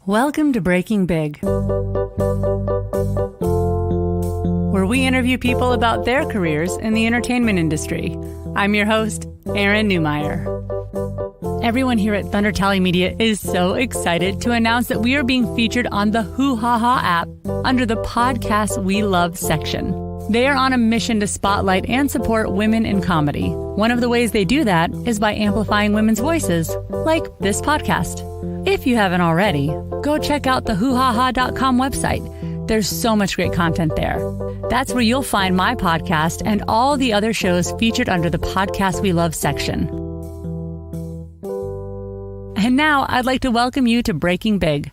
Welcome to Breaking Big, where we interview people about their careers in the entertainment industry. I'm your host, Erin Newmeyer. Everyone here at Thunder Tally Media is so excited to announce that we are being featured on the Hoo Ha Ha app under the Podcast We Love section. They are on a mission to spotlight and support women in comedy. One of the ways they do that is by amplifying women's voices, like this podcast. If you haven't already, go check out the hoohaha.com website. There's so much great content there. That's where you'll find my podcast and all the other shows featured under the Podcast We Love section. And now I'd like to welcome you to Breaking Big.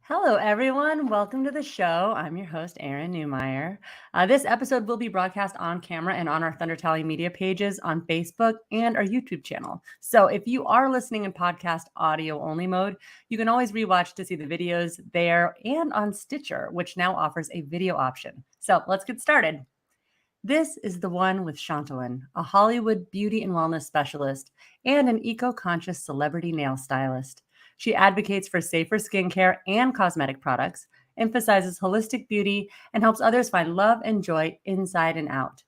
Hello, everyone. Welcome to the show. I'm your host, Erin Newmeyer. This episode will be broadcast on camera and on our Thunder Tally Media pages on Facebook and our YouTube channel. So if you are listening in podcast audio only mode, you can always rewatch to see the videos there and on Stitcher, which now offers a video option. So let's get started. This is the one with Chantalynn, a Hollywood beauty and wellness specialist and an eco-conscious celebrity nail stylist. She advocates for safer skincare and cosmetic products, emphasizes holistic beauty, and helps others find love and joy inside and out.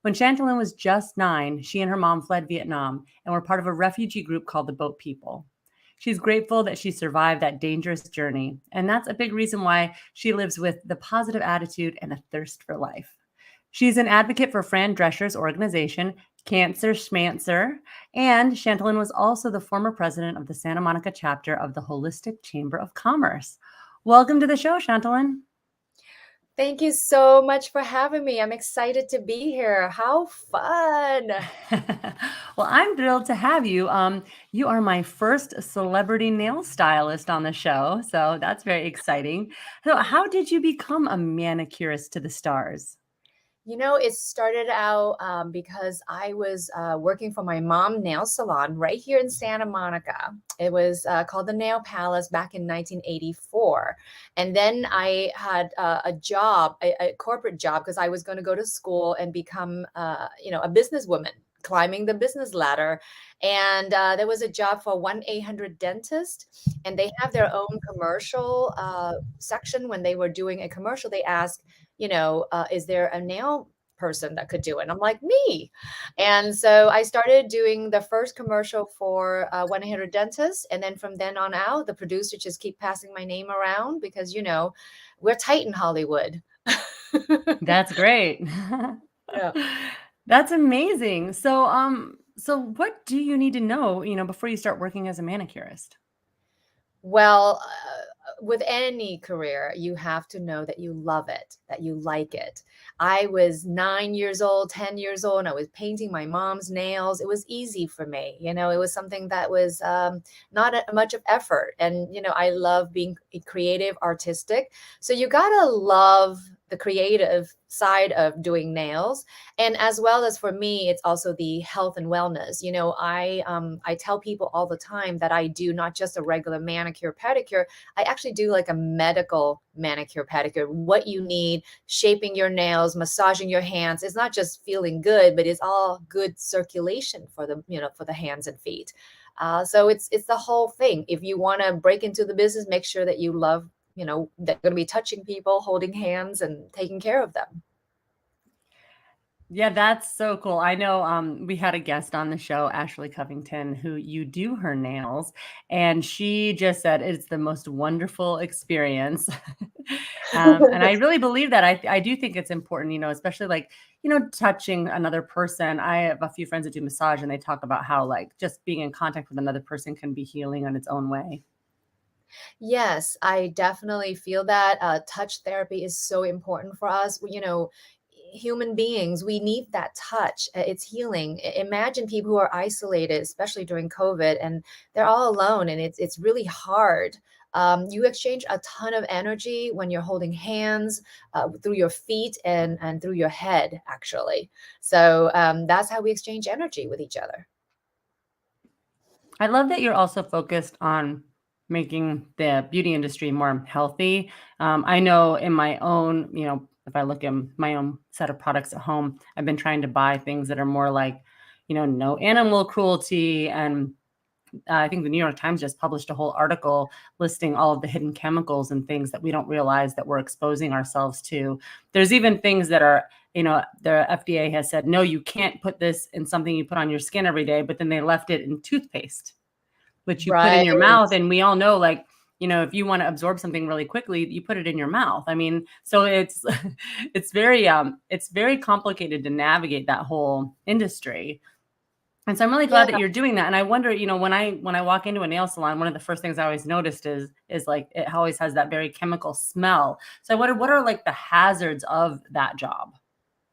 When Chantalynn was just 9, she and her mom fled Vietnam and were part of a refugee group called the Boat People. She's grateful that she survived that dangerous journey, and that's a big reason why she lives with the positive attitude and a thirst for life. She's an advocate for Fran Drescher's organization, Cancer Schmancer, and Chantalynn was also the former president of the Santa Monica chapter of the Holistic Chamber of Commerce. Welcome to the show, Chantalynn. Thank you so much for having me. I'm excited to be here. How fun. Well, I'm thrilled to have you. You are my first celebrity nail stylist on the show, so that's very exciting. So how did you become a manicurist to the stars? You know, it started out because I was working for my mom nail salon right here in Santa Monica. It was called the Nail Palace back in 1984. And then I had a job, a corporate job, because I was going to go to school and become, a businesswoman, climbing the business ladder. And there was a job for 1-800-Dentist, and they have their own commercial section. When they were doing a commercial, they asked, is there a nail person that could do it? And I'm like, me. And so I started doing the first commercial for 1-800-Dentist. And then from then on out, the producer just keep passing my name around because, we're tight in Hollywood. That's great. Yeah. That's amazing. So what do you need to know, before you start working as a manicurist? Well, with any career, you have to know that you love it, that you like it. I was 9 years old, 10 years old, and I was painting my mom's nails. It was easy for me. It was something that was not much of effort. And, I love being creative, artistic. So you got to love the creative side of doing nails. And as well as for me, it's also the health and wellness. I tell people all the time that I do not just a regular manicure, pedicure. I actually do like a medical manicure, pedicure, what you need, shaping your nails, massaging your hands. It's not just feeling good, but it's all good circulation for the hands and feet. So it's the whole thing. If you want to break into the business, make sure that you love they're going to be touching people, holding hands and taking care of them. Yeah, that's so cool. I know we had a guest on the show, Ashley Covington, who you do her nails, and she just said it's the most wonderful experience. And I really believe that. I do think it's important, especially like, touching another person. I have a few friends that do massage, and they talk about how like just being in contact with another person can be healing on its own way. Yes, I definitely feel that touch therapy is so important for us. Human beings, we need that touch. It's healing. Imagine people who are isolated, especially during COVID, and they're all alone, and it's really hard. You exchange a ton of energy when you're holding hands through your feet and through your head, actually. So that's how we exchange energy with each other. I love that you're also focused on making the beauty industry more healthy. I know in my own, if I look at my own set of products at home, I've been trying to buy things that are more like, no animal cruelty and I think the New York Times just published a whole article listing all of the hidden chemicals and things that we don't realize that we're exposing ourselves to. There's even things that are, the FDA has said, no, you can't put this in something you put on your skin every day, but then they left it in toothpaste, which you put in Right. your mouth. And we all know, like, if you want to absorb something really quickly, you put it in your mouth. I mean, so it's it's very complicated to navigate that whole industry. And so I'm really Yeah. glad that you're doing that. And I wonder, when I walk into a nail salon, one of the first things I always noticed is like it always has that very chemical smell. So I wonder, what are like the hazards of that job?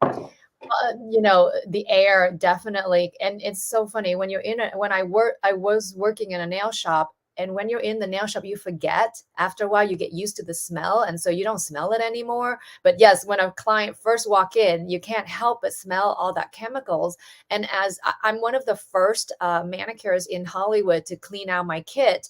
The air definitely. And it's so funny when you're in it. When I was working in a nail shop. And when you're in the nail shop, you forget after a while, you get used to the smell. And so you don't smell it anymore. But yes, when a client first walk in, you can't help but smell all that chemicals. And as I'm one of the first manicures in Hollywood to clean out my kit,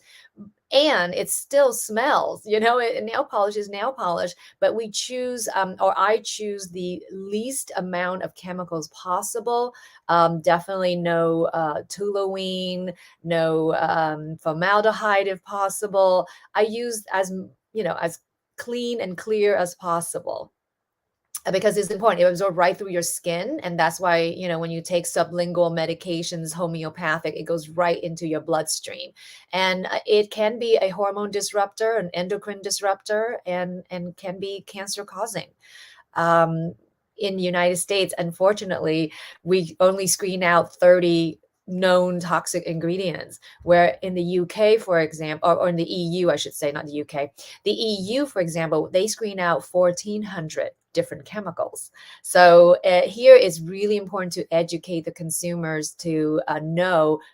and it still smells, nail polish is nail polish, but we choose, or I choose the least amount of chemicals possible. Definitely no toluene, no formaldehyde if possible. I use as clean and clear as possible, because it's important. It absorbs right through your skin. And that's why, when you take sublingual medications, homeopathic, it goes right into your bloodstream. And it can be a hormone disruptor, an endocrine disruptor, and can be cancer causing. In the United States, unfortunately, we only screen out 30 known toxic ingredients, where in the UK, for example, or in the EU, I should say, not the UK, the EU, for example, they screen out 1,400 different chemicals. So here it's really important to educate the consumers to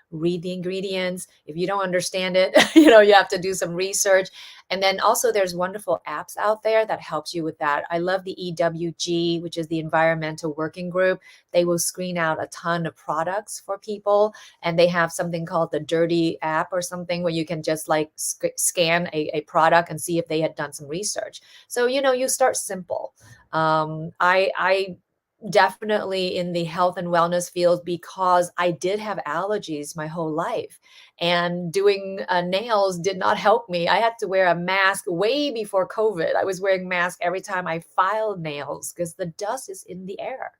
read the ingredients. If you don't understand it, you have to do some research. And then also there's wonderful apps out there that helps you with that. I love the EWG, which is the Environmental Working Group. They will screen out a ton of products for people. And they have something called the Dirty app or something, where you can just like scan a product and see if they had done some research. So, you start simple. I definitely in the health and wellness field, because I did have allergies my whole life, and doing nails did not help me. I had to wear a mask way before COVID. I was wearing mask every time I filed nails because the dust is in the air.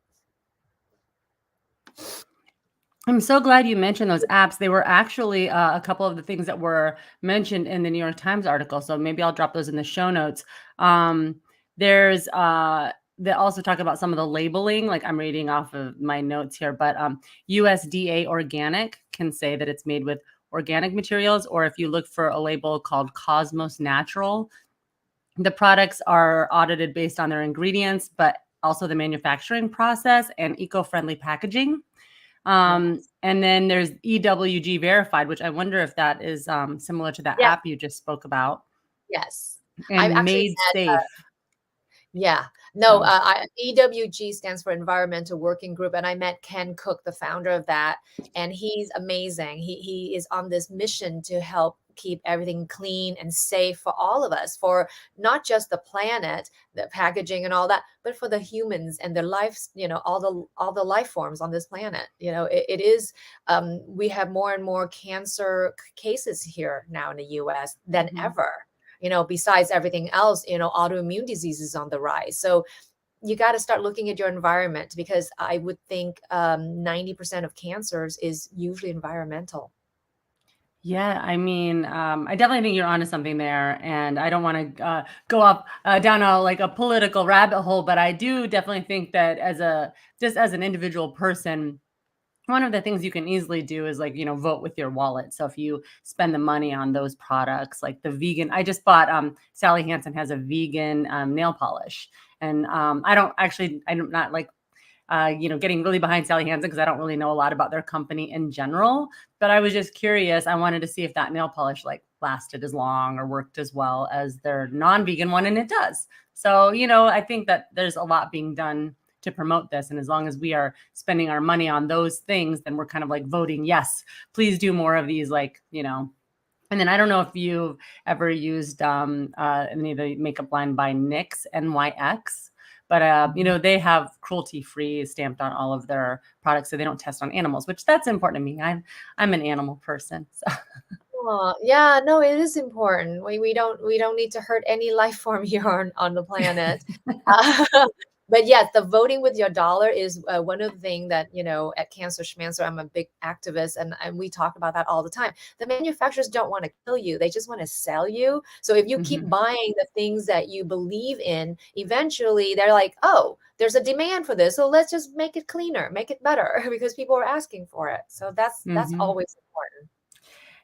I'm so glad you mentioned those apps. They were actually a couple of the things that were mentioned in the New York Times article. So maybe I'll drop those in the show notes. There's they also talk about some of the labeling. Like, I'm reading off of my notes here, but USDA organic can say that it's made with organic materials, or if you look for a label called Cosmos Natural, the products are audited based on their ingredients, but also the manufacturing process and eco-friendly packaging. Yes. And then there's EWG verified, which I wonder if that is similar to that Yeah. app you just spoke about, Yes. I've and actually made safe. Yeah. No, So EWG stands for Environmental Working Group. And I met Ken Cook, the founder of that. And he's amazing. He is on this mission to help keep everything clean and safe for all of us, for not just the planet, the packaging and all that, but for the humans and their lives, all the life forms on this planet. It is, we have more and more cancer cases here now in the US than ever. Besides everything else, autoimmune diseases on the rise. So you got to start looking at your environment, because I would think 90% of cancers is usually environmental. yeah, I mean, I definitely think you're onto something there, and I don't want to go up down a political rabbit hole, but I do definitely think that just as an individual person, one of the things you can easily do is vote with your wallet. So if you spend the money on those products, like the vegan, I just bought Sally Hansen has a vegan nail polish, and I'm not like getting really behind Sally Hansen because I don't really know a lot about their company in general. But I was just curious. I wanted to see if that nail polish lasted as long or worked as well as their non-vegan one, and it does. So I think that there's a lot being done to promote this, and as long as we are spending our money on those things, then we're kind of like voting yes, please do more of these, And then I don't know if you've ever used any of the makeup line by NYX, NYX, but they have cruelty-free stamped on all of their products, so they don't test on animals, which that's important to me. I'm an animal person. So. Oh, yeah, no, it is important. We don't need to hurt any life form here on the planet. Uh, but yes, the voting with your dollar is one of the things that, at Cancer Schmancer, I'm a big activist, and we talk about that all the time. The manufacturers don't want to kill you, they just want to sell you. So if you keep Mhm. buying the things that you believe in, eventually they're like, oh, there's a demand for this, so let's just make it cleaner, make it better because people are asking for it. So that's Mhm. always important.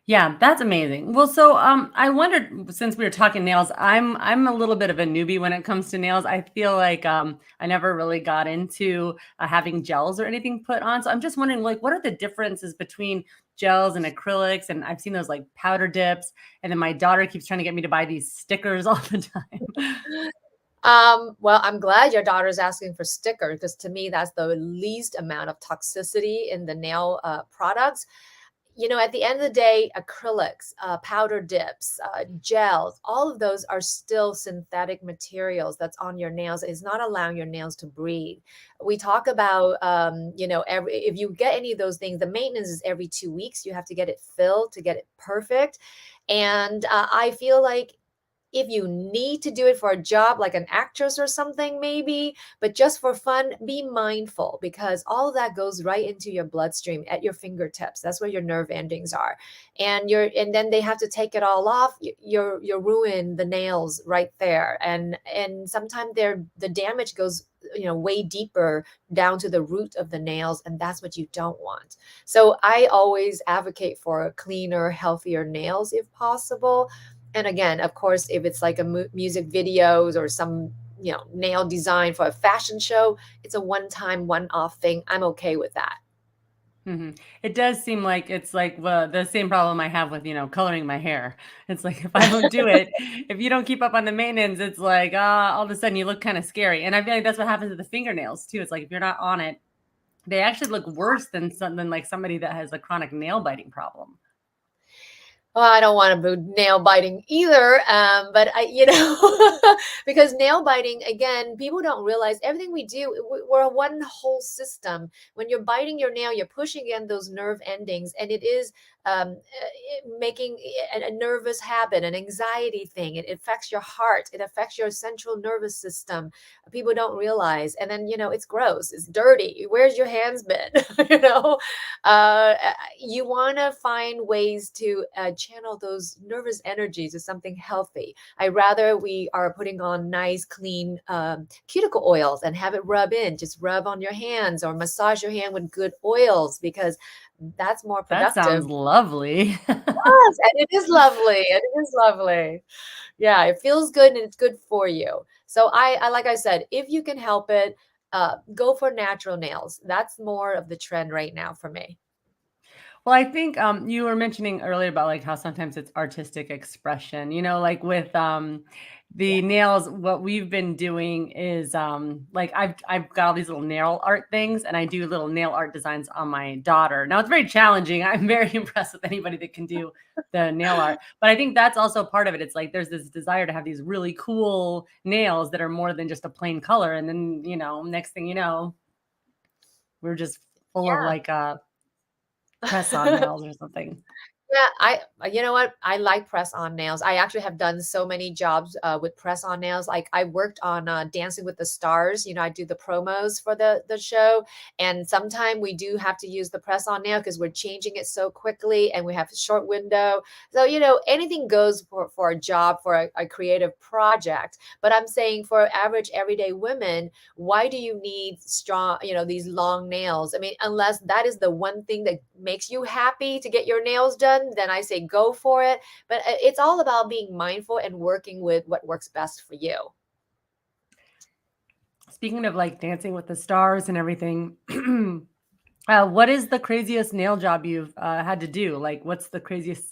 Yeah, that's amazing. Well, so I wondered, since we were talking nails, I'm a little bit of a newbie when it comes to nails. I feel like I never really got into having gels or anything put on. So I'm just wondering, like, what are the differences between gels and acrylics? And I've seen those like powder dips, and then my daughter keeps trying to get me to buy these stickers all the time. Well, I'm glad your daughter's asking for sticker because to me, that's the least amount of toxicity in the nail products. At the end of the day, acrylics, powder dips, gels, all of those are still synthetic materials that's on your nails. It's not allowing your nails to breathe. We talk about, if you get any of those things, the maintenance is every 2 weeks. You have to get it filled to get it perfect. And I feel like if you need to do it for a job like an actress or something, maybe, but just for fun, be mindful because all of that goes right into your bloodstream at your fingertips. That's where your nerve endings are. And then they have to take it all off. You're ruin the nails right there. And sometimes the damage goes way deeper down to the root of the nails, and that's what you don't want. So I always advocate for cleaner, healthier nails if possible. And again, of course, if it's like a music videos or some nail design for a fashion show, it's a one-time, one-off thing. I'm okay with that. It does seem like it's like the same problem I have with, coloring my hair. It's like if I don't do it, if you don't keep up on the maintenance, it's like all of a sudden you look kind of scary. And I feel like that's what happens with the fingernails too. It's like if you're not on it, they actually look worse than something like somebody that has a chronic nail biting problem. Well, I don't want to do nail biting either, but because nail biting, again, people don't realize everything we do, we're a one whole system. When you're biting your nail, you're pushing against those nerve endings, and it is making a nervous habit, an anxiety thing. It affects your heart, it affects your central nervous system. People don't realize, and then it's gross, it's dirty. Where's your hands been? you know, you want to find ways to channel those nervous energies to something healthy. I rather we are putting on nice, clean cuticle oils and have it rub in. Just rub on your hands or massage your hand with good oils because that's more That productive. sounds lovely. Yes, and it is lovely. And it is lovely. Yeah, it feels good and it's good for you. So I like I said, if you can help it, go for natural nails. That's more of the trend right now for me. Well, I think you were mentioning earlier about like how sometimes it's artistic expression, like with Yeah. the nails, what we've been doing is like I've got all these little nail art things and I do little nail art designs on my daughter. Now it's very challenging. I'm very impressed with anybody that can do the nail art. But I think that's also part of it. It's like there's this desire to have these really cool nails that are more than just a plain color. And then, next thing you know, we're just full of like press on Yeah. nails or something. Yeah, you know what? I like press-on nails. I actually have done so many jobs with press-on nails. Like I worked on Dancing with the Stars. I do the promos for the show, and sometimes we do have to use the press-on nail because we're changing it so quickly, and we have a short window. So anything goes for a job for a creative project. But I'm saying for average everyday women, why do you need strong, these long nails? I mean, unless that is the one thing that makes you happy to get your nails done, then I say go for it. But it's all about being mindful and working with what works best for you. Speaking of like Dancing with the Stars and everything, what is the craziest nail job you've had to do? Like, what's the craziest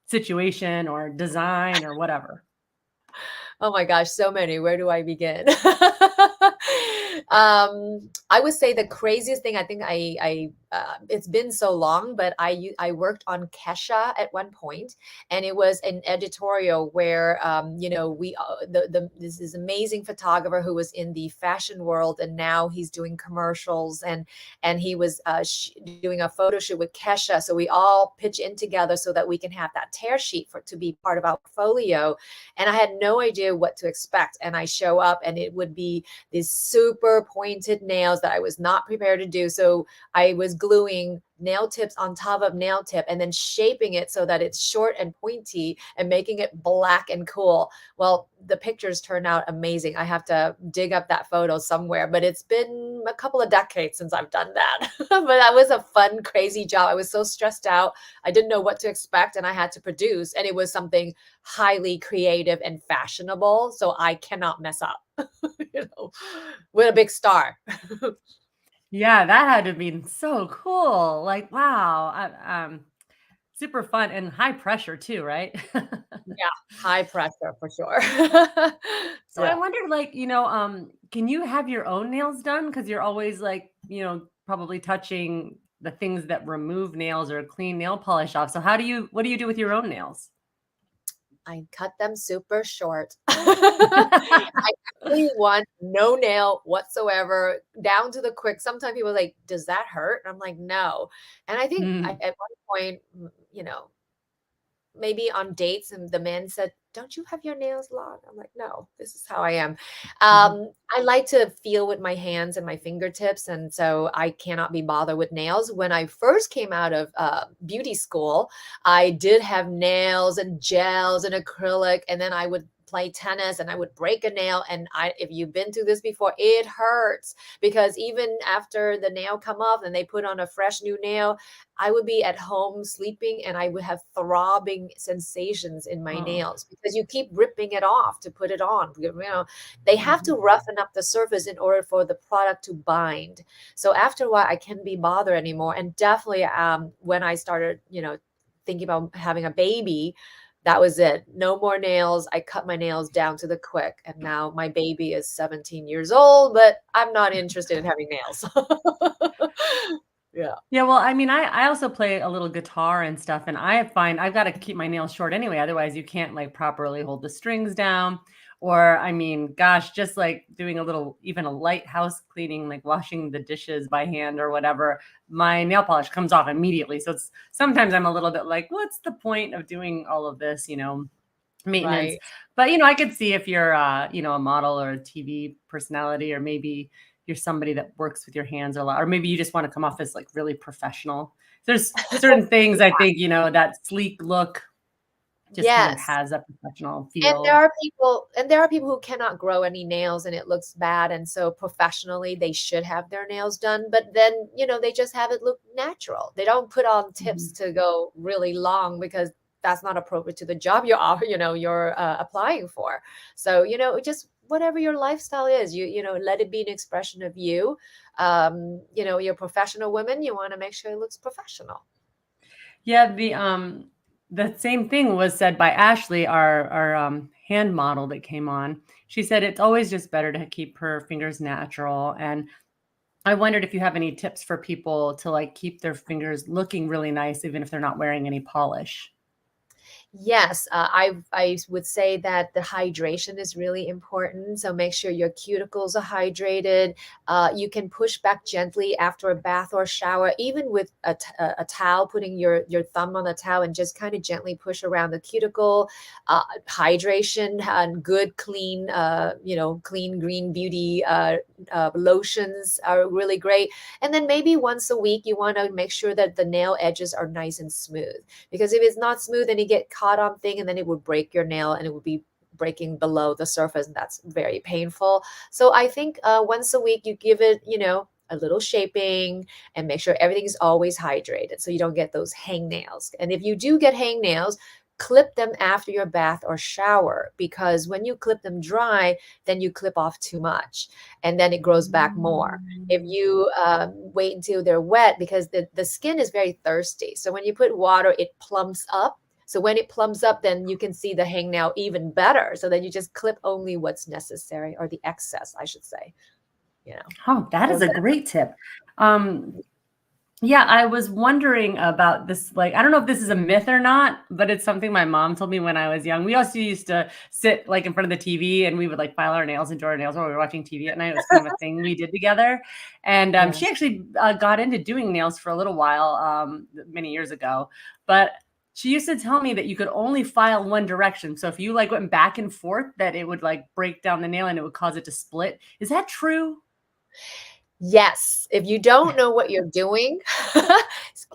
situation or design or whatever? Oh my gosh, so many. Where do I begin? I would say the craziest thing, I think it's been so long, but I worked on Kesha at one point, and it was an editorial where, this is amazing photographer who was in the fashion world, and now he's doing commercials, and he was doing a photo shoot with Kesha. So we all pitch in together so that we can have that tear sheet to be part of our portfolio. And I had no idea what to expect. And I show up, and it would be these super pointed nails that I was not prepared to do. So I was gluing nail tips on top of nail tip and then shaping it so that it's short and pointy and making it black and cool. Well, the pictures turned out amazing. I have to dig up that photo somewhere, but it's been a couple of decades since I've done that. But that was a fun, crazy job. I was so stressed out. I didn't know what to expect, and I had to produce, and it was something highly creative and fashionable. So I cannot mess up. With a big star. Yeah, that had to have been so cool. Like, wow. Super fun and high pressure too, right? Yeah, high pressure for sure. So I Yeah. wondered, like, can you have your own nails done? Because you're always like, probably touching the things that remove nails or clean nail polish off. So what do you do with your own nails? I cut them super short. I actually want no nail whatsoever, down to the quick. Sometimes people are like, "Does that hurt?" And I'm like, "No." And I think Mm, at one point, maybe on dates, and the man said, "Don't you have your nails long?" I'm like, "No, this is how I am." mhm. I like to feel with my hands and my fingertips, and so I cannot be bothered with nails. When I first came out of beauty school, I did have nails and gels and acrylic, and then I would play tennis and I would break a nail. And if you've been through this before, it hurts, because even after the nail come off and they put on a fresh new nail, I would be at home sleeping, and I would have throbbing sensations in my Oh, nails because you keep ripping it off to put it on. They have to mhm. roughen up the surface in order for the product to bind. So after a while, I can't be bothered anymore. And definitely, when I started, thinking about having a baby, that was it. No more nails. I cut my nails down to the quick. And now my baby is 17 years old, but I'm not interested in having nails. Yeah. Yeah, well, I mean, I also play a little guitar and stuff, and I find I've got to keep my nails short anyway. Otherwise, you can't like properly hold the strings down. Or, I mean, gosh, just like doing even a light house cleaning, like washing the dishes by hand or whatever, my nail polish comes off immediately. So it's sometimes I'm a little bit like, what's the point of doing all of this, maintenance? Right. But I could see if you're a model or a TV personality, or maybe you're somebody that works with your hands a lot, or maybe you just want to come off as like really professional. There's certain things I think, that sleek look just kind of Yes. has a professional And there feel. are people who cannot grow any nails and it looks bad. And so professionally, they should have their nails done. But then, they just have it look natural. They don't put on tips Mhm. to go really long, because that's not appropriate to the job you're applying for. So, just whatever your lifestyle is, let it be an expression of you. You're professional women. You want to make sure it looks professional. Yeah, the same thing was said by Ashley, our hand model that came on. She said it's always just better to keep her fingers natural. And I wondered if you have any tips for people to like keep their fingers looking really nice, even if they're not wearing any polish. Yes, I would say that the hydration is really important. So make sure your cuticles are hydrated. You can push back gently after a bath or shower, even with a towel, putting your thumb on the towel and just kind of gently push around the cuticle. Hydration and good, clean, clean green beauty lotions are really great. And then maybe once a week, you want to make sure that the nail edges are nice and smooth, because if it's not smooth, then you get caught on thing, and then it would break your nail, and it would be breaking below the surface, and that's very painful. So I think once a week you give it, a little shaping, and make sure everything is always hydrated so you don't get those hang nails. And if you do get hang nails, clip them after your bath or shower, because when you clip them dry, then you clip off too much, and then it grows back more. If Mm. you wait until they're wet, because the skin is very thirsty. So when you put water, it plumps up. So when it plumps up, then you can see the hangnail even better. So then you just clip only what's necessary, or the excess, I should say. you know. Oh, that is So a great tip. Um, Yeah, I was wondering about this. Like, I don't know if this is a myth or not, but it's something my mom told me when I was young. We also used to sit like in front of the TV and we would like file our nails and draw our nails while we were watching TV at night. It was kind of a thing we did together. And she yes. actually got into doing nails for a little while many years ago. But she used to tell me that you could only file one direction. So if you like went back and forth, that it would like break down the nail and it would cause it to split. Is that true? Yes, if you don't know what you're doing,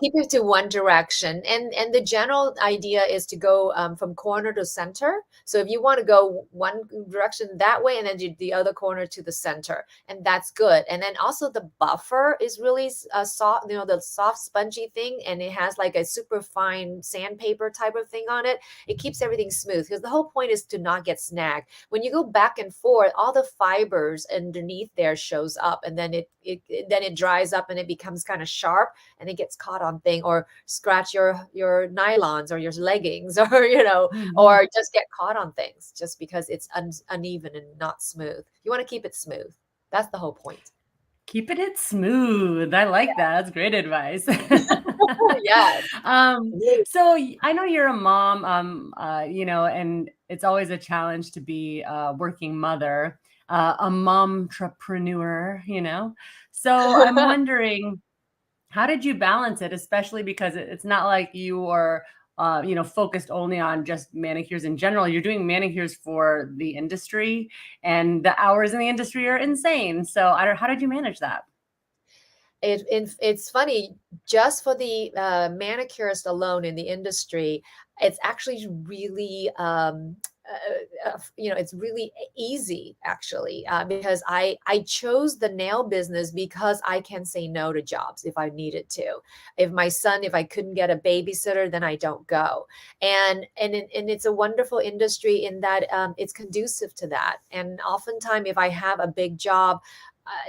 keep it to one direction. And the general idea is to go from corner to center. So if you want to go one direction that way, and then do the other corner to the center, and that's good. And then also the buffer is really soft, the soft spongy thing, and it has like a super fine sandpaper type of thing on it. It keeps everything smooth because the whole point is to not get snagged. When you go back and forth, all the fibers underneath there shows up, and then it dries up and it becomes kind of sharp, and it gets caught on thing or scratch your nylons or your leggings, or Mhm. or just get caught on things just because it's uneven and not smooth. You want to keep it smooth. That's the whole point. Keeping it smooth. I like that. That's great advice. Yeah. Um, so I know you're a mom, and it's always a challenge to be a working mother, a momtrepreneur. So I'm wondering, how did you balance it, especially because it's not like you are, focused only on just manicures in general. You're doing manicures for the industry, and the hours in the industry are insane. So I don't. How did you manage that? It's funny, just for the manicurist alone in the industry, it's actually really it's really easy actually, because I chose the nail business because I can say no to jobs if I needed to. If I couldn't get a babysitter, then I don't go. And it's a wonderful industry in that it's conducive to that. And oftentimes, if I have a big job,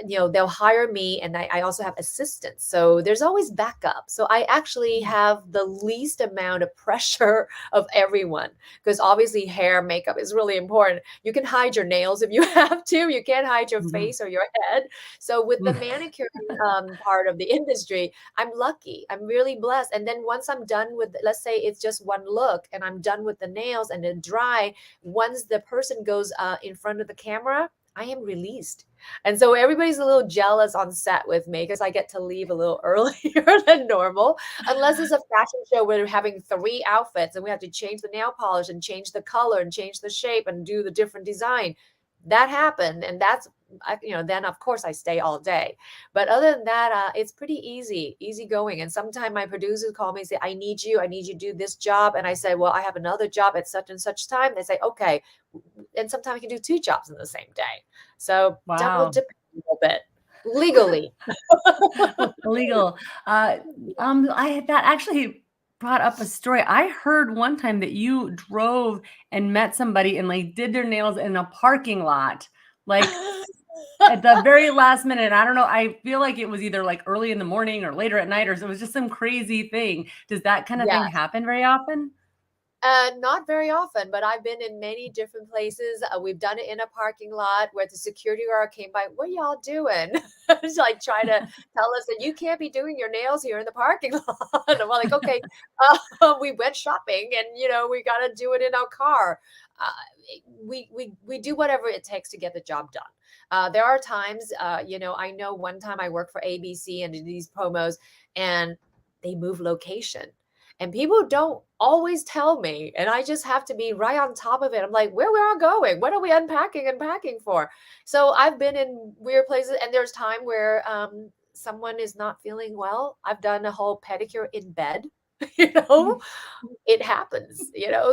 they'll hire me, and I also have assistants. So there's always backup. So I actually have the least amount of pressure of everyone, because obviously hair, makeup is really important. You can hide your nails if you have to. You can't hide your Mhm. face or your head. So with the manicure part of the industry, I'm lucky. I'm really blessed. And then once I'm done with, let's say it's just one look, and I'm done with the nails and then dry, once the person goes in front of the camera, I am released. And so everybody's a little jealous on set with me because I get to leave a little earlier than normal. Unless it's a fashion show where we're having 3 outfits and we have to change the nail polish and change the color and change the shape and do the different design. That happened. And then of course I stay all day. But other than that, it's pretty easy going. And sometimes my producers call me and say, I need you to do this job. And I say, well, I have another job at such and such time. They say, okay. And sometimes I can do 2 jobs in the same day. So will Wow. depend a little bit legally. Legal. Uh, that actually brought up a story. I heard one time that you drove and met somebody and like did their nails in a parking lot, like at the very last minute. I don't know. I feel like it was either like early in the morning or later at night, or so it was just some crazy thing. Does that kind of thing Yes. happen very often? Not very often, but I've been in many different places. We've done it in a parking lot where the security guard came by. What y'all doing? It's like trying to tell us that you can't be doing your nails here in the parking lot. And we're like, okay, we went shopping, and we got to do it in our car. We do whatever it takes to get the job done. There are times, I know one time I worked for ABC and did these promos, and they move location. And people don't always tell me, and I just have to be right on top of it. I'm like, where we are going? What are we unpacking and packing for? So I've been in weird places, and there's time where someone is not feeling well. I've done a whole pedicure in bed, you know, it happens,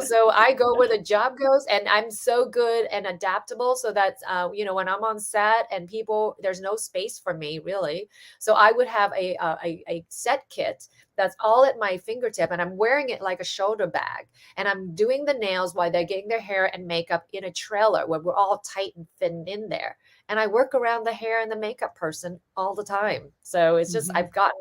so I go where the job goes, and I'm so good and adaptable, so that when I'm on set and people, there's no space for me really. So I would have a set kit that's all at my fingertip, and I'm wearing it like a shoulder bag, and I'm doing the nails while they're getting their hair and makeup in a trailer where we're all tight and thin in there. And I work around the hair and the makeup person all the time. So it's just, Mhm. I've gotten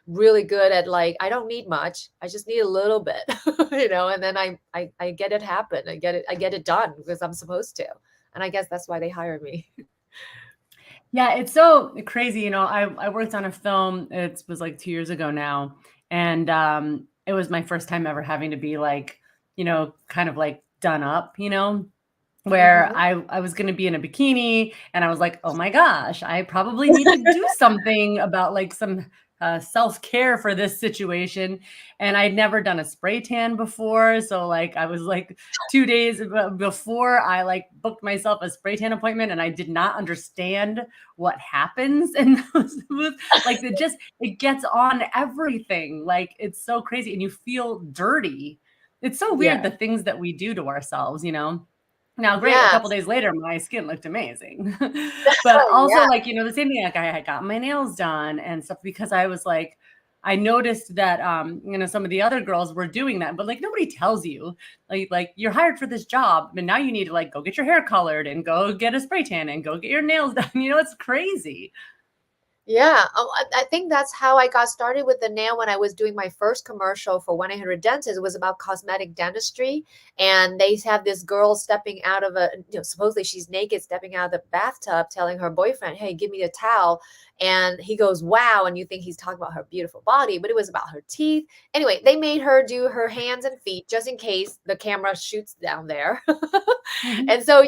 really good at, like, I don't need much. I just need a little bit, and then I get it happen. I get it done because I'm supposed to. And I guess that's why they hire me. Yeah, it's so crazy. I worked on a film. It was like 2 years ago now, and it was my first time ever having to be like, kind of like done up. Where Mhm. I was gonna be in a bikini, and I was like, "Oh my gosh, I probably need to do something about, like, some, self-care for this situation," and I'd never done a spray tan before, so, like, I was, like, 2 days before I, like, booked myself a spray tan appointment, and I did not understand what happens in those like, it gets on everything, like, it's so crazy, and you feel dirty. It's so weird Yeah. the things that we do to ourselves, you know? Now, great, a couple Yes. days later, my skin looked amazing. But also, Yeah. like, the same thing, like, I had got my nails done and stuff because I was like I noticed that, some of the other girls were doing that, but, like, nobody tells you. Like, "You're hired for this job, and now you need to, like, go get your hair colored and go get a spray tan and go get your nails done." It's crazy. Yeah, I think that's how I got started with the nail when I was doing my first commercial for 1-800 Dentist. It was about cosmetic dentistry, and they have this girl stepping out of supposedly she's naked, stepping out of the bathtub, telling her boyfriend, "Hey, give me a towel." And he goes, "Wow." And you think he's talking about her beautiful body, but it was about her teeth. Anyway, they made her do her hands and feet just in case the camera shoots down there. Mhm. And so,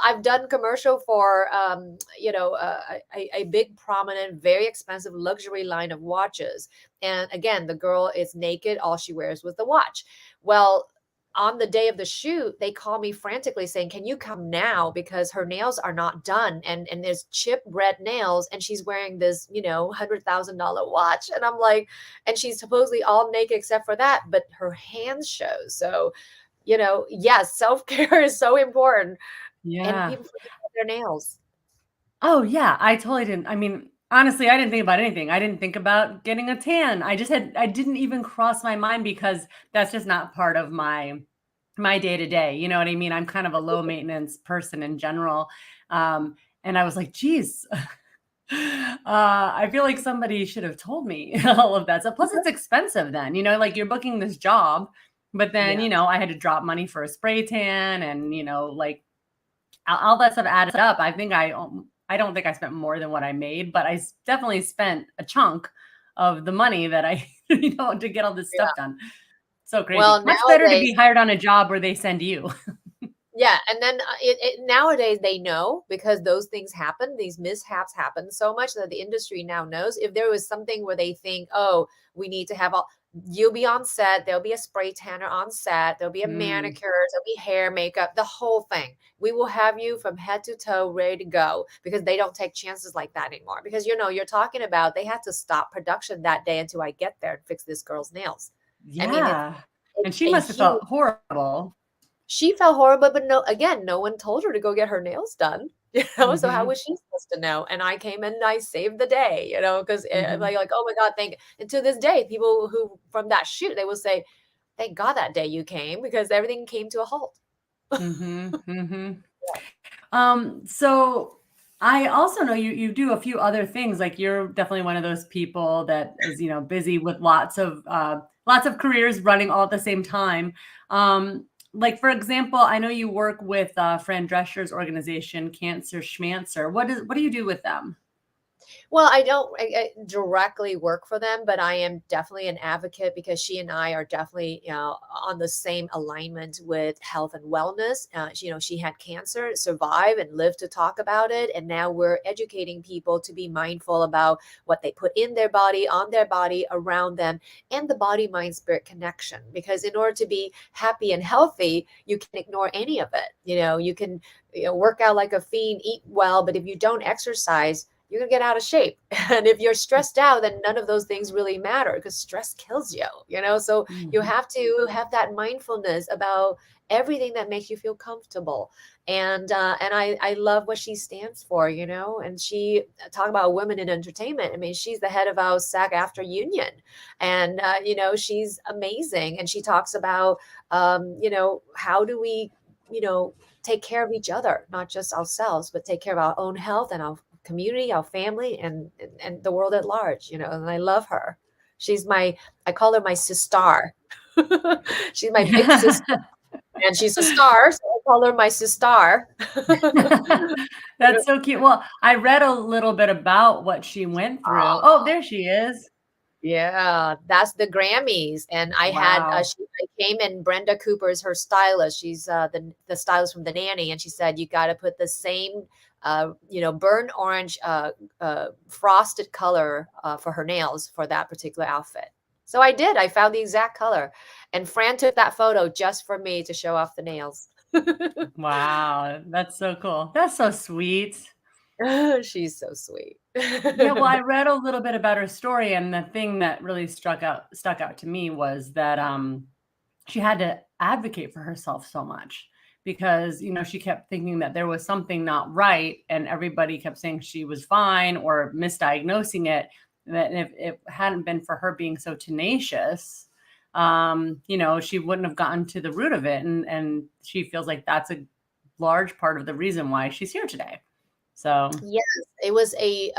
I've done commercial for, a big, prominent, very expensive luxury line of watches. And again, the girl is naked. All she wears was the watch. Well, on the day of the shoot, they call me frantically saying, "Can you come now? Because her nails are not done. And there's chip red nails, and she's wearing this, $100,000 watch." And I'm like, and she's supposedly all naked except for that, but her hands show. So, yes, self-care is so important, and Yeah. people forget about their nails. Oh, yeah, I totally didn't. I mean, honestly, I didn't think about anything. I didn't think about getting a tan. I didn't even cross my mind because that's just not part of my day to day. You know what I mean? I'm kind of a low maintenance person in general. And I was like, geez, I feel like somebody should have told me all of that. So plus it's expensive then, like you're booking this job, but then, Yeah, I had to drop money for a spray tan and, like all that stuff added up. I don't think I spent more than what I made, but definitely spent a chunk of the money that I to get all this yeah. stuff done. So crazy. Well, Much better to nowadays be hired on a job where they send you. yeah, and then, nowadays they know because those things happen, these mishaps happen so much that the industry now knows if there was something where they think, "Oh, we need to have all," you'll be on set, there'll be a spray tanner on set, there'll be a Mm, manicure, there'll be hair, makeup, the whole thing. We will have you from head to toe ready to go because they don't take chances like that anymore. Because, you're talking about they had to stop production that day until I get there and fix this girl's nails. I mean, it's yeah. And it's she a must have huge. felt horrible. She felt horrible, but no, again, no one told her to go get her nails done, so how Mhm, was she supposed to know? And I came and I saved the day, 'cause, mhm, like, "Oh my god, thank," and to this day, people who from that shoot, they will say, "Thank God that day you came because everything came to a halt." mhm, mhm. So I also know you do a few other things. Like you're definitely one of those people that is, busy with lots of careers running all at the same time. Like for example, I know you work with Fran Drescher's organization, Cancer Schmancer. What do you do with them? Well, I don't directly work for them, but I am definitely an advocate because she and I are definitely, on the same alignment with health and wellness. She had cancer, survived, and lived to talk about it. And now we're educating people to be mindful about what they put in their body, on their body, around them, and the body, mind, spirit connection. Because in order to be happy and healthy, you can ignore any of it. You can, work out like a fiend, eat well, but if you don't exercise, you're gonna get out of shape. And if you're stressed out, then none of those things really matter because stress kills you. So you Mhm. have to have that mindfulness about everything that makes you feel comfortable. And I love what she stands for. And she talk about women in entertainment. I mean, she's the head of our SAG after union, and she's amazing. And she talks about how do we you know take care of each other, not just ourselves, but take care of our own health and our community, our family, and the world at large. And I love her. I call her my sister. She's my big sister, and she's a star. So call her my sister. That's so cute. Well, I read a little bit about what she went through. Oh, there she is. Yeah, that's the Grammys, and I had Wow. I came in. Brenda Cooper is her stylist. She's the stylist from The Nanny, and she said you got to put the same burnt orange frosted color for her nails for that particular outfit. So I did. I found the exact color, and Fran took that photo just for me to show off the nails. Wow. That's so cool. That's so sweet. She's so sweet. Yeah, well, I read a little bit about her story, and the thing that really stuck out to me was that she had to advocate for herself so much because she kept thinking that there was something not right, and everybody kept saying she was fine or misdiagnosing it. That if it hadn't been for her being so tenacious, she wouldn't have gotten to the root of it, and she feels like that's a large part of the reason why she's here today. So. Yes, it was a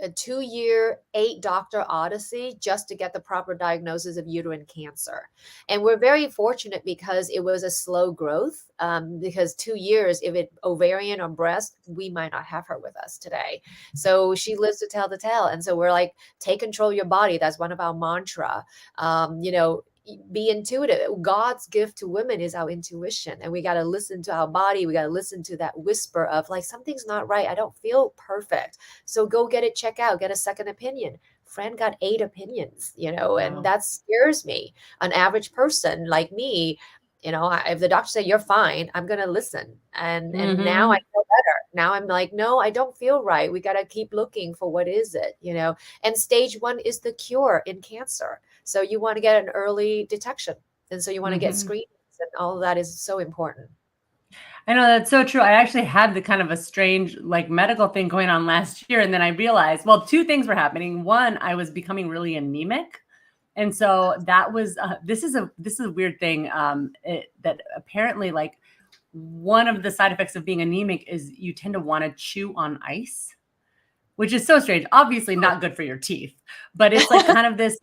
2-year, 8-doctor odyssey just to get the proper diagnosis of uterine cancer. And we're very fortunate because it was a slow growth. Because 2 years, if it ovarian or breast, we might not have her with us today. So she lives to tell the tale. And so we're like, take control of your body. That's one of our mantra. Be intuitive. God's gift to women is our intuition, and we got to listen to our body. We got to listen to that whisper of like, something's not right. I don't feel perfect. So go get it checked out, get a second opinion. Fran got 8 opinions, and Wow. that scares me. An average person like me, if the doctor said you're fine, I'm gonna listen. And now I Mhm. feel better. Now I'm like, no, I don't feel right. We got to keep looking for what is it, and stage 1 is the cure in cancer. So you want to get an early detection. And so you want to get Mhm. screenings, and all of that is so important. I know that's so true. I actually had the kind of a strange like medical thing going on last year, and then I realized, well, two things were happening. One, I was becoming really anemic, and so that was this is a weird thing that apparently like one of the side effects of being anemic is you tend to want to chew on ice, which is so strange. Obviously not good for your teeth, but it's like kind of this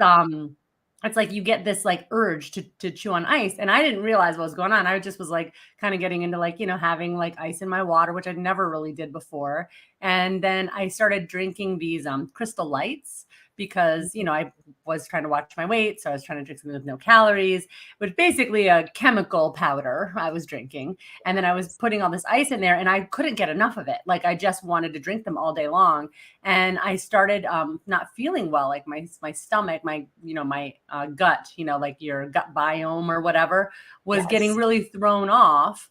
it's like you get this like urge to chew on ice, and I didn't realize what was going on. I just was like kind of getting into like, having like ice in my water, which I never really did before. And then I started drinking these Crystal Lights because, I was trying to watch my weight, so I was trying to drink something with no calories, which basically a chemical powder I was drinking. And then I was putting all this ice in there, and I couldn't get enough of it. Like I just wanted to drink them all day long, and I started not feeling well, like my stomach, my gut, like your gut biome or whatever, was getting Yes. really thrown off.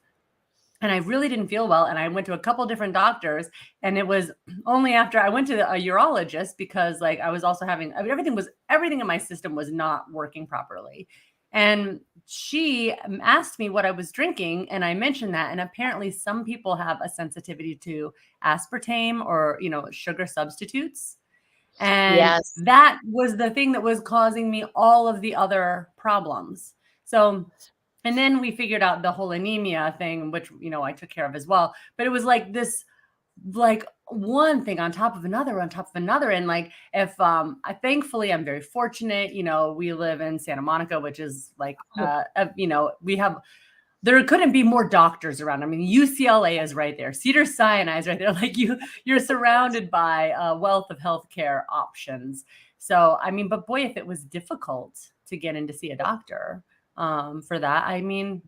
And I really didn't feel well. And I went to a couple different doctors, and it was only after I went to a urologist because like I was also having, I mean, everything in my system was not working properly. And she asked me what I was drinking, and I mentioned that. And apparently, some people have a sensitivity to aspartame or sugar substitutes, and Yes. that was the thing that was causing me all of the other problems. So, and then we figured out the whole anemia thing, which, I took care of as well. But it was like this, like one thing on top of another, on top of another. And like, if thankfully, I'm very fortunate, we live in Santa Monica, which is like, we have, there couldn't be more doctors around. I mean, UCLA is right there. Cedars-Sinai is right there. Like you're surrounded by a wealth of healthcare options. So, I mean, but boy, if it was difficult to get in to see a doctor for that, I mean,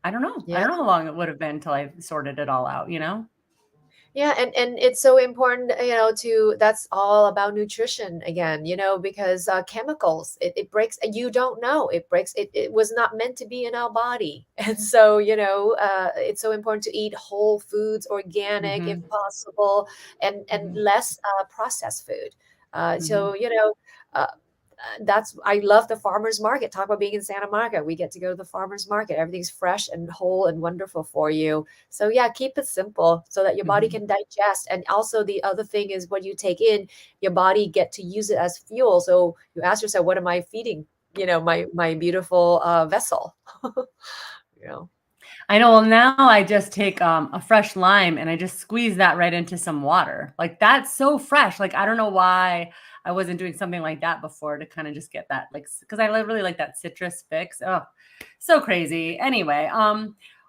I don't know. I Yeah. don't know how long it would have been until I sorted it all out. Yeah, and it's so important, to that's all about nutrition again, because chemicals, it breaks, you don't know, it breaks, it was not meant to be in our body. And so, it's so important to eat whole foods, organic if Hmm. possible, and Hmm. less processed food. So, Hmm. that's I love the farmers market. Talk about being in Santa Monica. We get to go to the farmers market. Everything's fresh and whole and wonderful for you. So yeah, keep it simple so that your body Hmm. can digest. And also the other thing is what you take in, your body get to use it as fuel. So you ask yourself, what am I feeding? My beautiful vessel. you know. I know. Well, now I just take a fresh lime and I just squeeze that right into some water. Like that's so fresh. Like I don't know why I wasn't doing something like that before to kind of just get that, like, because I really like that citrus fix. Oh, so crazy. Anyway,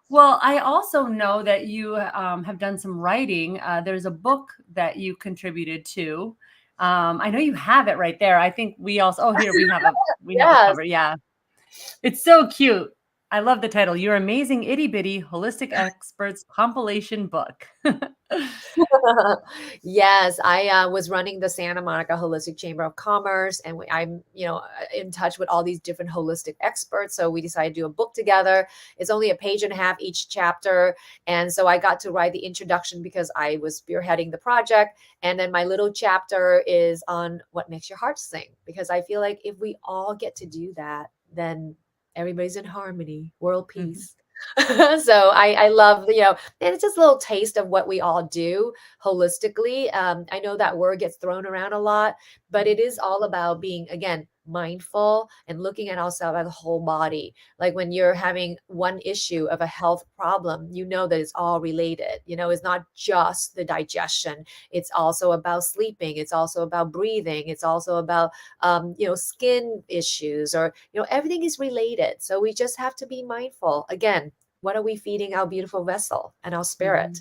Well, I also know that you have done some writing. There's a book that you contributed to. I know you have it right there. I think we also. Oh, here we have the Yes. cover. Yeah, it's so cute. I love the title. Your amazing itty bitty holistic experts compilation book. Yes, I was running the Santa Monica Holistic Chamber of Commerce, and I'm, in touch with all these different holistic experts. So we decided to do a book together. It's only a page and a half each chapter, and so I got to write the introduction because I was spearheading the project, and then my little chapter is on what makes your heart sing. Because I feel like if we all get to do that, then everybody's in harmony, world Mhm, peace. So I love, and it's just a little taste of what we all do holistically. I know that word gets thrown around a lot, but mhm, it is all about being, again, mindful and looking at ourselves as a whole body. Like when you're having one issue of a health problem, you know that it's all related. It's not just the digestion. It's also about sleeping. It's also about breathing. It's also about, skin issues, or, everything is related. So we just have to be mindful. Again, what are we feeding our beautiful vessel and our mhm. spirit?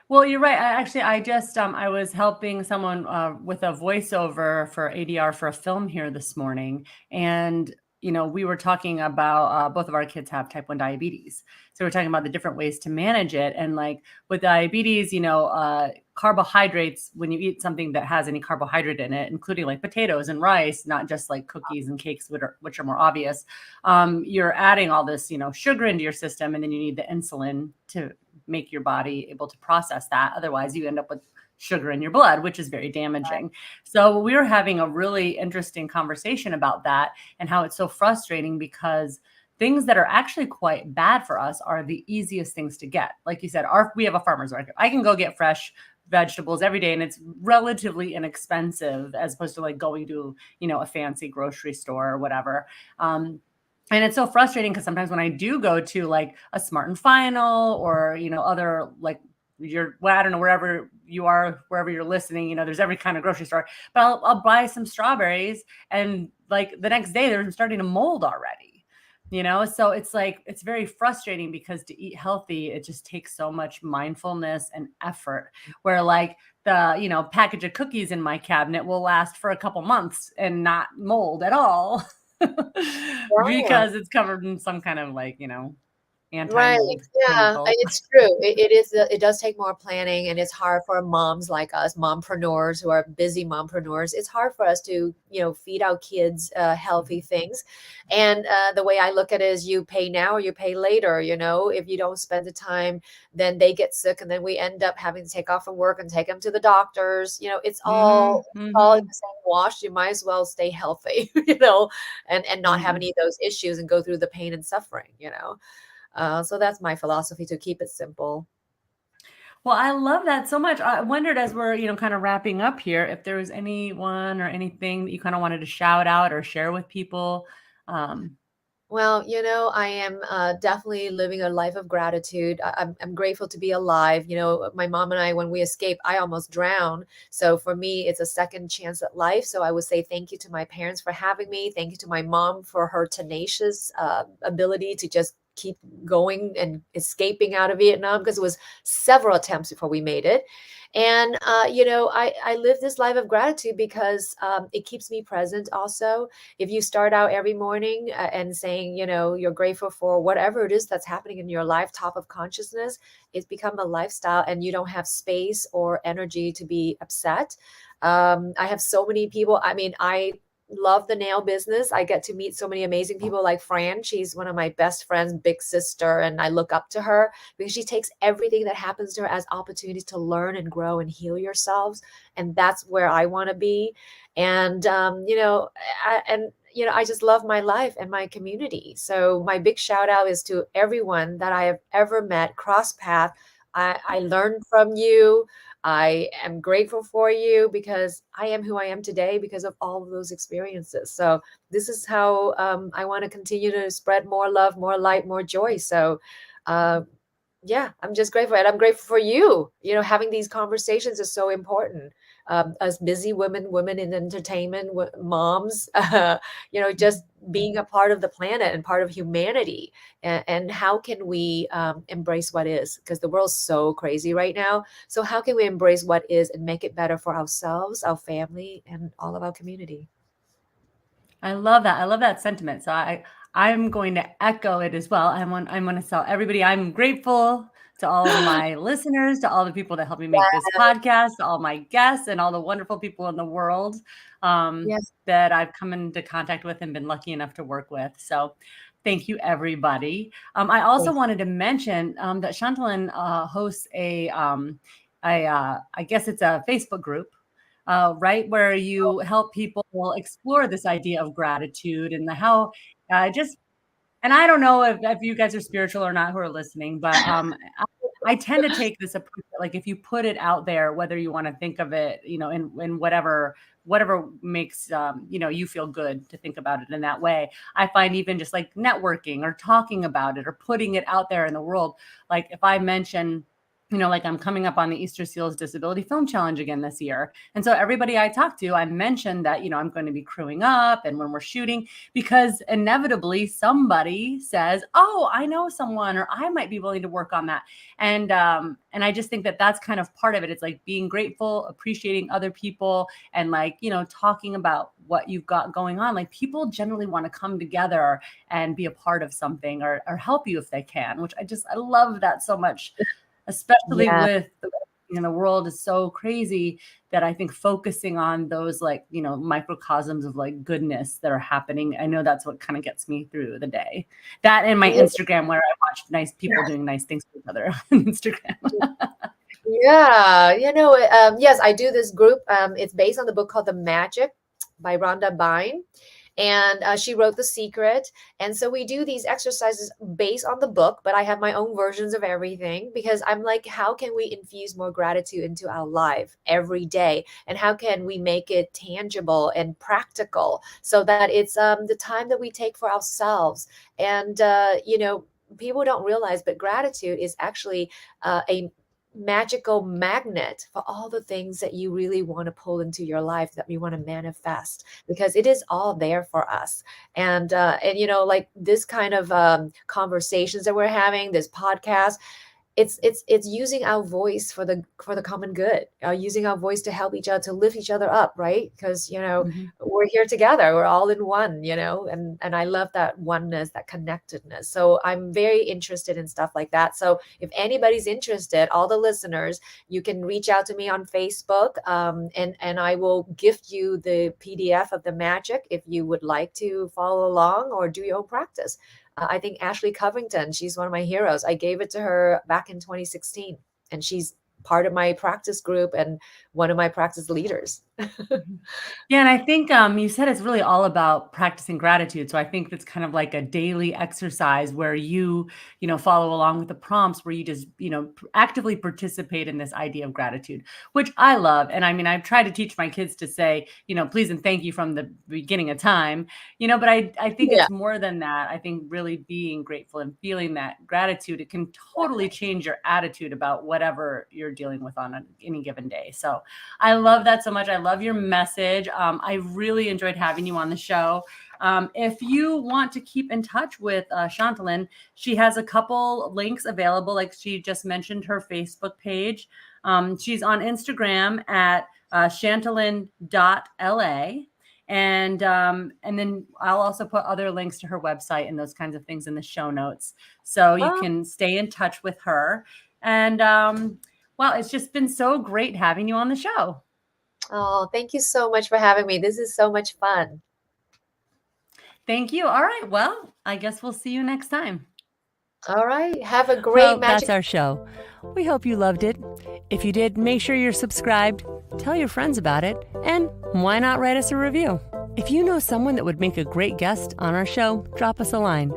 Well, you're right. I just I was helping someone with a voiceover for ADR for a film here this morning, and we were talking about both of our kids have type 1 diabetes, so we're talking about the different ways to manage it. And like with diabetes, carbohydrates, when you eat something that has any carbohydrate in it, including like potatoes and rice, not just like cookies and cakes, which are more obvious, you're adding all this sugar into your system, and then you need the insulin to make your body able to process that. Otherwise, you end up with sugar in your blood, which is very damaging. So, we were having a really interesting conversation about that and how it's so frustrating because things that are actually quite bad for us are the easiest things to get. Like you said, we have a farmer's market. I can go get fresh vegetables every day and it's relatively inexpensive as opposed to like going to a fancy grocery store or whatever. And it's so frustrating because sometimes when I do go to like a Smart and Final or other like I don't know, wherever you are, wherever you're listening, there's every kind of grocery store. But I'll buy some strawberries, and like the next day they're starting to mold already. So it's like it's very frustrating because to eat healthy, it just takes so much mindfulness and effort. Where like the package of cookies in my cabinet will last for a couple months and not mold at all. Yeah. Because it's covered in some kind of like, Right. anti-mold Yeah, chemical. it's true. It does take more planning, and it's hard for moms like us, mompreneurs who are busy mompreneurs. It's hard for us to, feed our kids healthy things. And the way I look at it is you pay now or you pay later. If you don't spend the time, then they get sick, and then we end up having to take off from work and take them to the doctors. It's all Mhm, all in mhm, the same wash. You might as well stay healthy, and not have mhm. any of those issues and go through the pain and suffering. So that's my philosophy, to keep it simple. Well, I love that so much. I wondered as we're, kind of wrapping up here, if there was anyone or anything that you kind of wanted to shout out or share with people. Um, Well, I am definitely living a life of gratitude. I'm grateful to be alive. My mom and I, when we escaped, I almost drowned. So for me, it's a second chance at life. So I would say thank you to my parents for having me. Thank you to my mom for her tenacious ability to just keep going and escaping out of Vietnam, because it was several attempts before we made it. And, I live this life of gratitude because it keeps me present also. If you start out every morning and saying, you're grateful for whatever it is that's happening in your life, top of consciousness, it's become a lifestyle, and you don't have space or energy to be upset. I have so many people. I mean, I love the nail business. I get to meet so many amazing people like Fran. She's one of my best friends, big sister, and I look up to her because she takes everything that happens to her as opportunities to learn and grow and heal yourselves. And that's where I want to be. And I just love my life and my community. So my big shout out is to everyone that I have ever met, cross path. I learned from you. I am grateful for you because I am who I am today because of all of those experiences. So this is how I want to continue to spread more love, more light, more joy. So uh, yeah, I'm just grateful, and I'm grateful for you. Having these conversations is so important. us busy women in entertainment, moms, Mhm. just being a part of the planet and part of humanity. And how can we embrace what is? Because the world's so crazy right now. So how can we embrace what is and make it better for ourselves, our family, and all of our community? I love that. I love that sentiment. So I'm going to echo it as well. I want to tell everybody I'm grateful to all of my listeners, to all the people that help me make this podcast, to all my guests, and all the wonderful people in the world Yes. that I've come into contact with and been lucky enough to work with. So thank you, everybody. I also Thank wanted to mention that Chantalynn hosts I guess it's a Facebook group, right? Where you help people explore this idea of gratitude and how just, and I don't know if you guys are spiritual or not who are listening, but I tend to take this approach that, like, if you put it out there, whether you want to think of it, in whatever makes you feel good to think about it in that way. I find even just like networking or talking about it or putting it out there in the world, like if I mention, like I'm coming up on the Easter Seals Disability Film Challenge again this year. And so everybody I talk to, I mentioned that, I'm going to be crewing up and when we're shooting, because inevitably somebody says, "Oh, I know someone," or "I might be willing to work on that." And I just think that that's kind of part of it. It's like being grateful, appreciating other people, and like, talking about what you've got going on. Like people generally want to come together and be a part of something or help you if they can, which I love that so much, especially Yeah. with the world is so crazy that I think focusing on those, like, microcosms of like goodness that are happening. I know that's what kind of gets me through the day. That and my Instagram, where I watch nice people doing nice things to each other on Instagram. Yeah, yes, I do this group. It's based on the book called The Magic by Rhonda Byrne, and she wrote The Secret. And so we do these exercises based on the book, but I have my own versions of everything because I'm like, how can we infuse more gratitude into our life every day? And how can we make it tangible and practical so that it's the time that we take for ourselves? And, people don't realize, but gratitude is actually a magical magnet for all the things that you really want to pull into your life, that you want to manifest, because it is all there for us. And like this kind of conversations that we're having, this podcast, it's using our voice for the common good, using our voice to help each other, to lift each other up, right? Because Mhm. we're here together, we're all in one, and I love that oneness, that connectedness. So I'm very interested in stuff like that. So if anybody's interested, all the listeners, you can reach out to me on Facebook, and I will gift you the PDF of the magic if you would like to follow along or do your own practice. I think Ashley Covington, she's one of my heroes. I gave it to her back in 2016, and she's part of my practice group and one of my practice leaders. Mhm. Yeah, and I think you said it's really all about practicing gratitude. So I think that's kind of like a daily exercise where you follow along with the prompts, where you just, actively participate in this idea of gratitude, which I love. And I mean, I've tried to teach my kids to say, please and thank you from the beginning of time, but I think Yeah. it's more than that. I think really being grateful and feeling that gratitude, it can totally change your attitude about whatever you're dealing with on any given day. So I love that so much. I love your message. I really enjoyed having you on the show. If you want to keep in touch with Chantalynn, she has a couple links available. Like she just mentioned her Facebook page. She's on Instagram at chantalynn.la. And then I'll also put other links to her website and those kinds of things in the show notes, so you Oh, can stay in touch with her. And well, it's just been so great having you on the show. oh, thank you so much for having me. This is so much fun. Thank you. All right. Well, I guess we'll see you next time. All right. Have a great Well, that's magic. our show. We hope you loved it. If you did, make sure you're subscribed, tell your friends about it, and why not write us a review? If you know someone that would make a great guest on our show, drop us a line.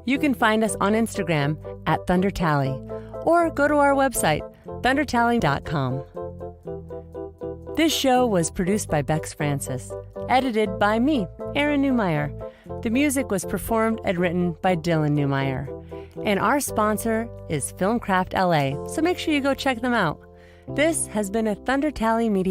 You can find us on Instagram at Thunder Tally, or go to our website, thundertally.com. This show was produced by Bex Francis, edited by me, Erin Newmeyer. The music was performed and written by Dylan Newmeyer. And our sponsor is Filmcraft LA, so make sure you go check them out. This has been a Thunder Tally Media